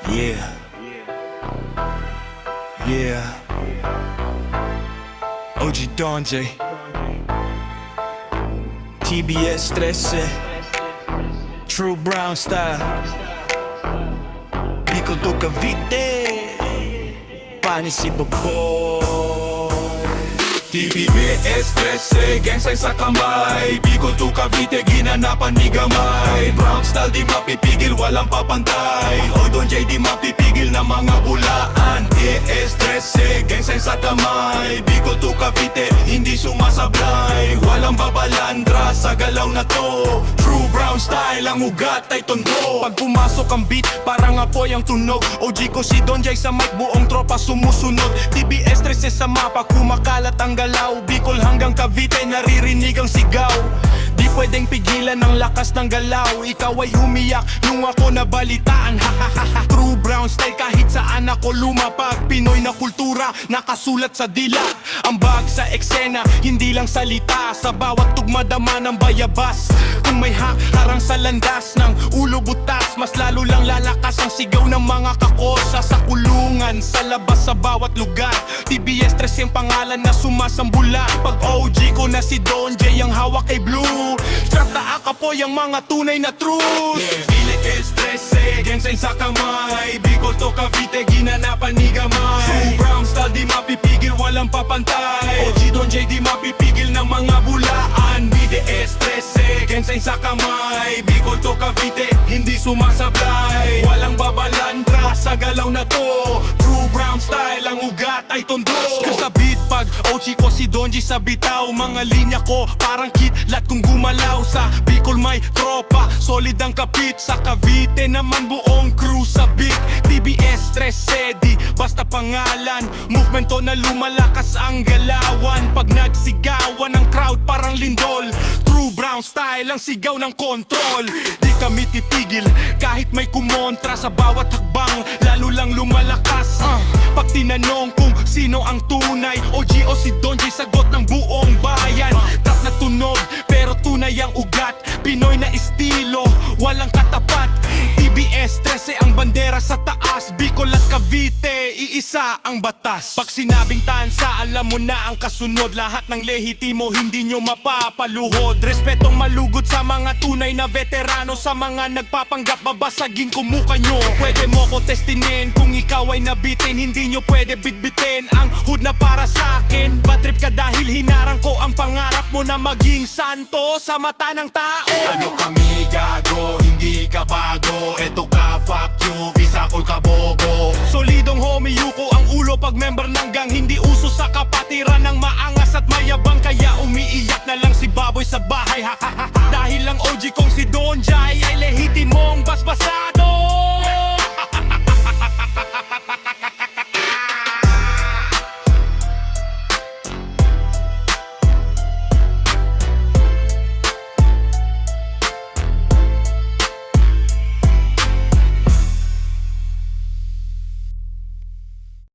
Yeah. Yeah. OG Don J. TBS 13. True Brown style. Bicol to Cavite. Panis si Boboy. TBS 13, gang sign sa kamay. Bicol to Cavite, ginanapan ni gamay. Brown style di mapipigil, walang papantay. O Don J di mapipigil na mga bulaan. TBS 13, gang sign sa kamay. Bicol to Cavite, hindi sumasablay. Walang babalandra sa galaw na to. True Brown style, ang ugat ay tondo. Pag pumasok ang beat, parang apoy ang tunog. OG ko si Don J sa mic, buong tropa sumusunod. TBS 13 sa mapa, kumakalat ang galaw. Bicol hanggang Cavite, naririnig ang sigaw. Di pwedeng pigilan ang lakas ng galaw. Ikaw ay umiyak nung ako nabalitaan. True Brown style kahit saan ako lumapag. Pinoy na kultura, nakasulat sa dila. Ang bag sa eksena, hindi lang salita. Sa bawat tugma dama ng bayabas. Kung may harang sa landas ng ulo butas, mas lalo lang lalakas ang sigaw ng mga kakosa. Sa kulungan, sa labas, sa bawat lugar. TBS 13 ang pangalan na sumasambulan. Pag OG ko na si Don J ang hawak ay blue. Strap na akapoy ang mga tunay na truth. TBS 13, gang sign sa kamay. Bicol to Cavite, ginanapan ni gamay. True Brown style di mapipigil, walang papantay. OG Don J di mapipigil ng mga bulaan. BDS 13, gang sign sa kamay. Bicol to Cavite, hindi sumasablay. Walang babalandra sa galaw na to. True Brown style, ang ugat ay tondo. Sa beat pag OG ko si Don J sa bitaw. Mga linya ko parang kitlat kung gumalaw. Sa Bicol may tropa, solid ang kapit. Sa Cavite naman buong crew sa beat. TBS 13, di basta pangalan. Movement to na lumalakas ang galawan. Pag nagsigawan ang crowd parang lindol. True Brown style, ang sigaw ng kontrol. Di kami titigil kahit may kumontra. Sa bawat hakbang, lalo lang lumalakas. Pag tinanong kung sino ang tunay, OG o si Don J, sagot ng buong bayan. Trap na tunog, pero tunay ang ugat. Pinoy na estilo, walang katapat. TBS 13 ang bandera sa taas. Bicol at Cavite, iisa ang batas. Pag sinabing tansa, alam mo na ang kasunod. Lahat ng lehitimo, hindi nyo mapapaluhod. Respetong malugod sa mga tunay na veterano. Sa mga nagpapanggap, babasagin ko mukha nyo. Pwede mo ko testinin kung ikaw ay nabitin. Hindi nyo pwede bitbitin ang hood na para sa akin. Bad trip ka dahil hinarang ko ang pangarap mo na maging santo sa mata ng tao. Ano kami gago, hindi ka bago. Eto